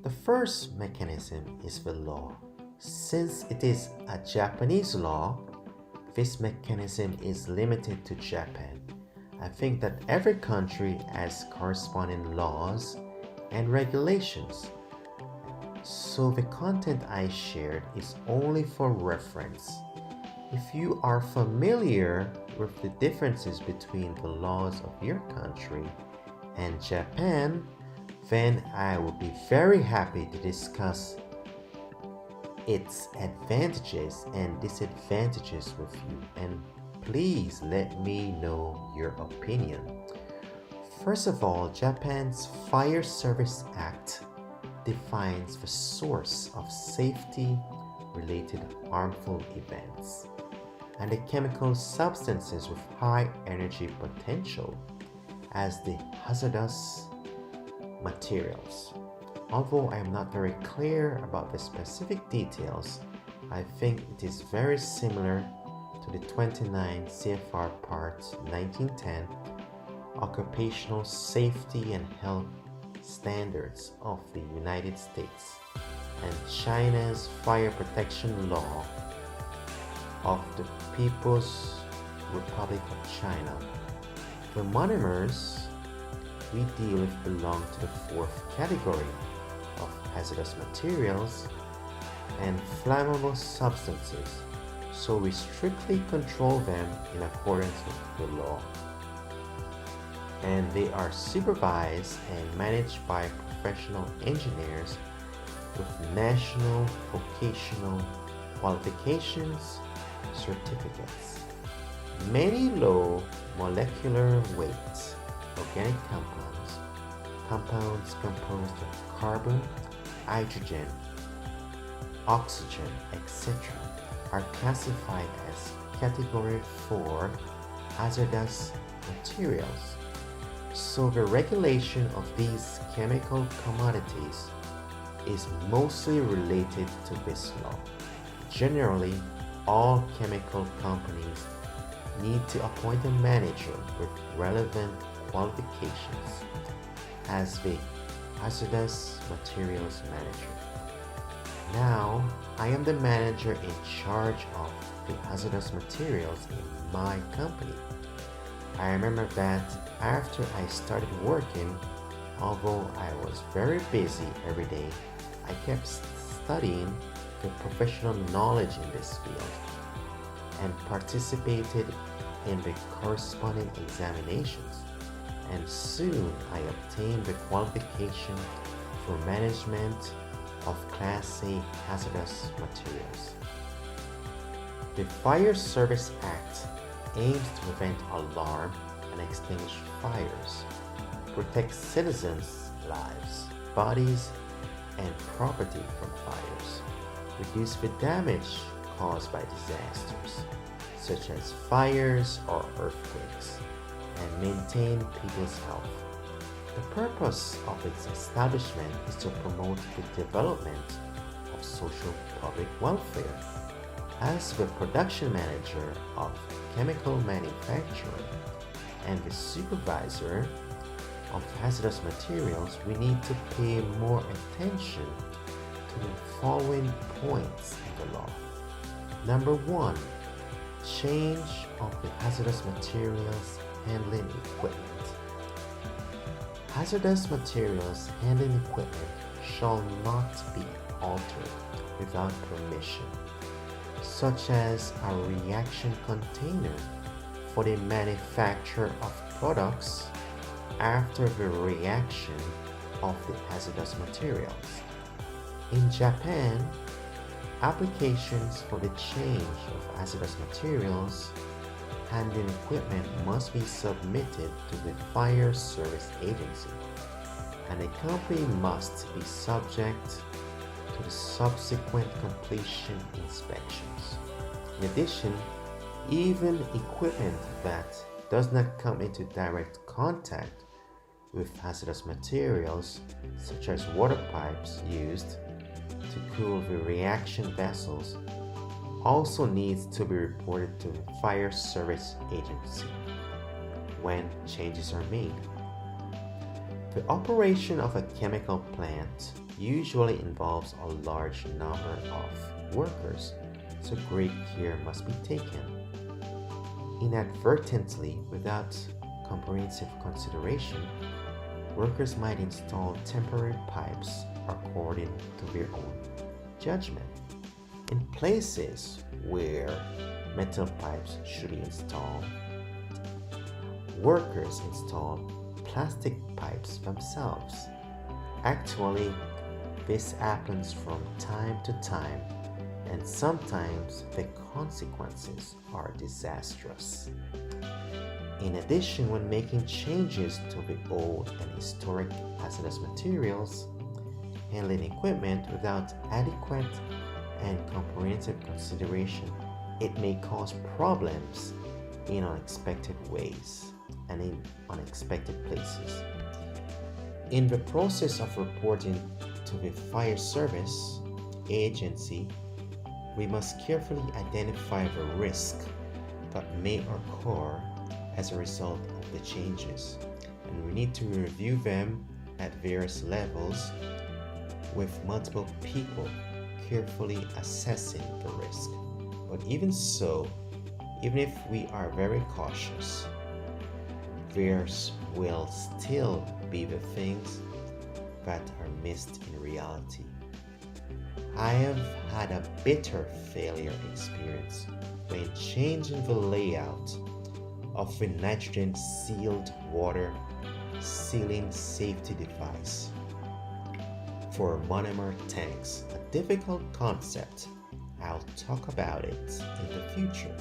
The first mechanism is the law. Since it is a Japanese law, this mechanism is limited to Japan. I think that every country has corresponding laws and regulations. So the content I shared is only for reference. If you are familiar with the differences between the laws of your country and Japan, then I would be very happy to discuss its advantages and disadvantages with you, and please let me know your opinion. First of all, Japan's Fire Service Act defines the source of safety related harmful events and the chemical substances with high energy potential as the hazardous materials. Although I am not very clear about the specific details, I think it is very similar to the 29 CFR Part 1910 Occupational Safety and Health Standards of the United States and China's Fire Protection Law of the People's Republic of China. The monomers we deal with belong to the fourth category of hazardous materials and flammable substances, so we strictly control them in accordance with the law. And they are supervised and managed by professional engineers with national vocational qualifications certificates. Many low molecular weight organic compounds composed of carbon, hydrogen, oxygen, etc. are classified as Category 4 hazardous materials. So the regulation of these chemical commodities is mostly related to this law. Generally, all chemical companies need to appoint a manager with relevant qualifications as the hazardous materials manager. Now, I am the manager in charge of the hazardous materials in my company. I remember that after I started working, although I was very busy every day, I kept studying the professional knowledge in this field and participated in the corresponding examinations, and soon I obtained the qualification for management of Class A hazardous materials. The Fire Service Act aims to prevent alarm and extinguish fires, protect citizens' lives, bodies, and property from fires, reduce the damage caused by disasters, such as fires or earthquakes, and maintain people's health. The purpose of its establishment is to promote the development of social public welfare. As the production manager of chemical manufacturing and the supervisor of hazardous materials, we need to pay more attention to the following points in the law. Number 1, change of the hazardous materials handling equipment. Hazardous materials handling equipment shall not be altered without permission, such as a reaction container for the manufacture of products after the reaction of the hazardous materials. In Japan, applications for the change of hazardous materials handling equipment must be submitted to the Fire Service Agency, and a company must be subject to the subsequent completion inspections. In addition, even equipment that does not come into direct contact with hazardous materials, such as water pipes used to cool the reaction vessels, also needs to be reported to the Fire Service Agency when changes are made. The operation of a chemical plant usually involves a large number of workers, so great care must be taken. Inadvertently, without comprehensive consideration, workers might install temporary pipes according to their own judgment. In places where metal pipes should be installed, workers install plastic pipes themselves. Actually, this happens from time to time, and sometimes the consequences are disastrous. In addition, when making changes to the old and historic hazardous materials, handling equipment without adequate and comprehensive consideration, it may cause problems in unexpected ways and in unexpected places. In the process of reporting to the fire service agency, we must carefully identify the risk that may occur as a result of the changes, and we need to review them at various levels with multiple people carefully assessing the risk. But even so, even if we are very cautious, there will still be the things that are missed in reality. I have had a bitter failure experience when changing the layout of a nitrogen sealed water sealing safety device for monomer tanks. A difficult concept. I'll talk about it in the future.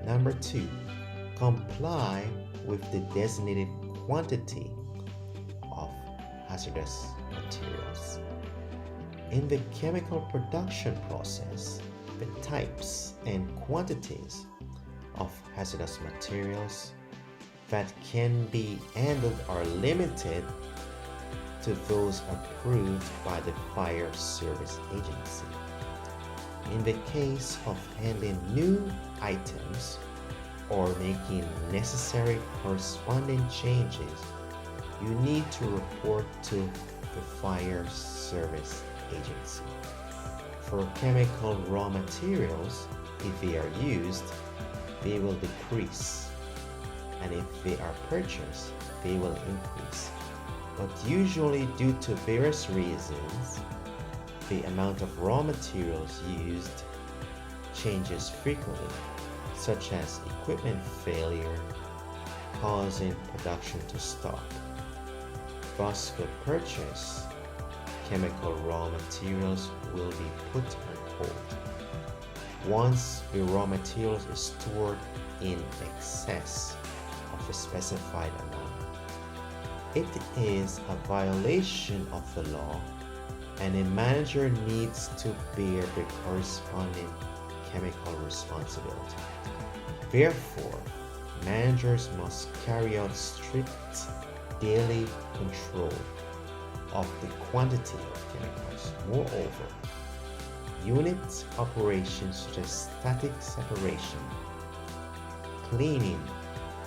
Number 2, comply with the designated quantity of hazardous materials. In the chemical production process, the types and quantities of hazardous materials that can be handled are limited to those approved by the fire service agency. In the case of handling new items or making necessary corresponding changes, you need to report to the fire service agency. For chemical raw materials, if they are used, they will decrease, and if they are purchased, they will increase. But usually, due to various reasons, the amount of raw materials used changes frequently, such as equipment failure causing production to stop. Thus, the purchase chemical raw materials will be put on hold. Once the raw materials is stored in excess of the specified amount, it is a violation of the law, and a manager needs to bear the corresponding chemical responsibility. Therefore, managers must carry out strict daily control of the quantity of chemicals. Moreover, unit operations such as static separation, cleaning,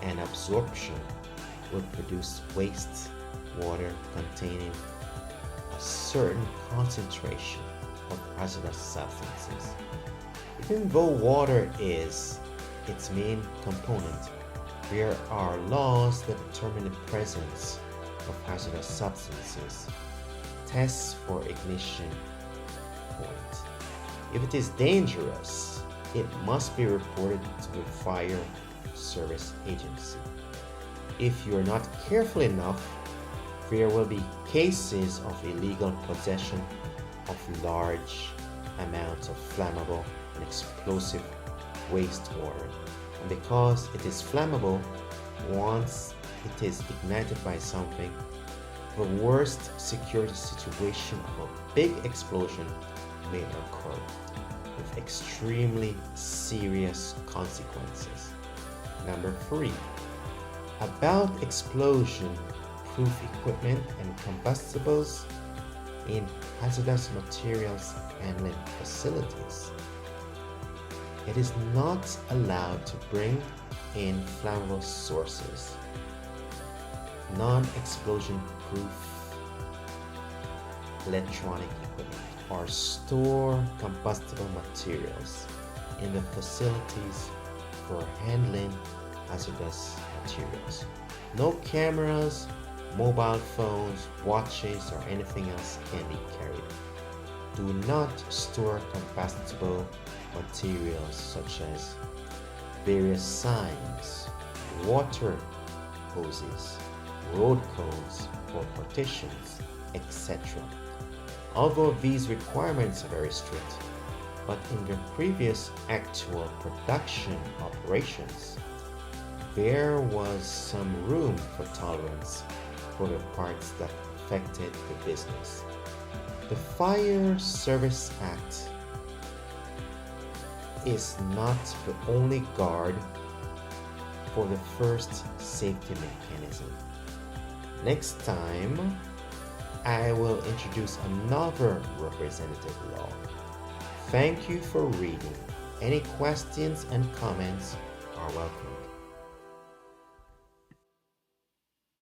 and absorption will produce waste water containing a certain concentration of hazardous substances. Even though water is its main component, there are laws that determine the presence of hazardous substances. Tests for ignition point. If it is dangerous, it must be reported to the fire service agency. If you are not careful enough, there will be cases of illegal possession of large amounts of flammable and explosive wastewater. And because it is flammable, once it is ignited by something, the worst security situation of a big explosion may occur with extremely serious consequences. Number 3, about explosion-proof equipment and combustibles in hazardous materials handling facilities. It is not allowed to bring in flammable sources, non-explosion proof electronic equipment, or store combustible materials in the facilities for handling hazardous materials. No cameras, mobile phones, watches, or anything else can be carried. Do not store combustible materials such as various signs, water hoses, road codes or partitions, etc. Although these requirements are very strict, but in the previous actual production operations, there was some room for tolerance for the parts that affected the business. The Fire Service Act is not the only guard for the first safety mechanism. Next time, I will introduce another representative law. Thank you for reading. Any questions and comments are welcome.